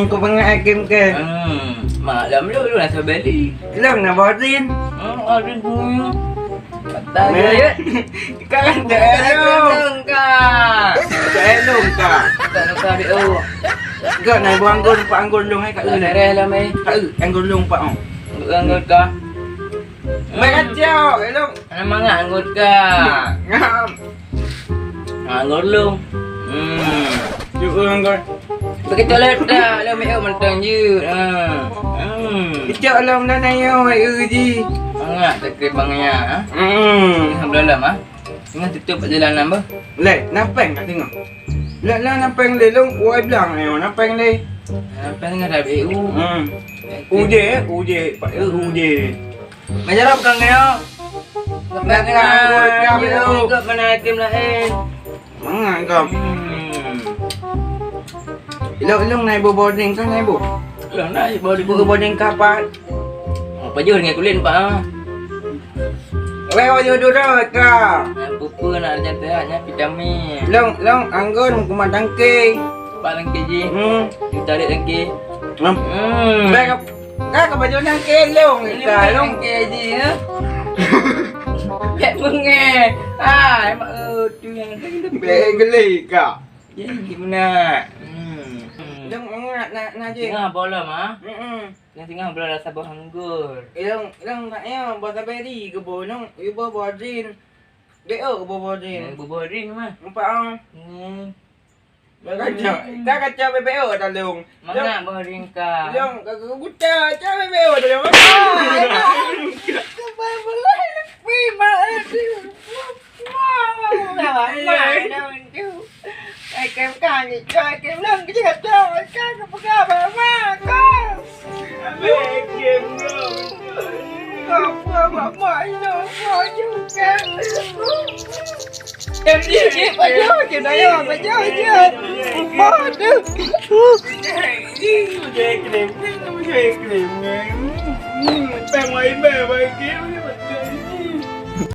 Kau pengen Hakim ke? Malam lu nak beli. Lang nak botin. Ada punya. Kata Meh. dia. Kan elong. Kak. Elong ka. Tak nak tahu dia. Kau naik buang anggur pak anggur long hai kat Tak lu. ada lah mai. Kat anggur long pak oh. Anggut kah? Mai kacau elong. Ana mangga anggut kah? Ngam. Anggut lu. Cuba anggur. Begitu lah dah. Lu mai mentang je. Kecak alam dah naik oi uji. Mangga tak kira bangnya. Alhamdulillah mah. Ingat tutup perjalanan apa? Le, napeng kat tengok. Lah napeng le long kuai belang ayo napeng le. Apa dengan dah BU? Uje, pak uje. Macam apa kang kena? Nak anggur kau lu. Ikut mana tim lain. Mangan kau. Ilong naik boarding kan naik bu. Lah nak body Buku boarding kapan? apa je dengan kulin pak. Wei ojo dulu ka. Pupu nak jantannya vitamin. Long anggun kuma tangki. Paling keji. Kita lihat lagi. Baik ka baju tangki long ka long. Keji ya. Kayak menge. Ah, emak tu yang Baik geli ka. jadi gimana? Long nak je. Tengah bola mah. Yang tengah bola rasa buah anggur. Long tak ya buat beri ke bo long ibu boarding. Deo ke bo boarding. Bubur ring mah. Nampak ah. Kacau BBO dah long. Mana buah ring ka? Long kagak buta kacau BBO dah long. Kembali boleh. Bima aduh. Ai kem ca ni chơi kem lưng cái gì cho cái cái bà con. Game Không mà mọi nó mọi chú ca. Em đi chứ bà nhớ kiểu này rồi bà nhớ chứ. Bỏ được. Game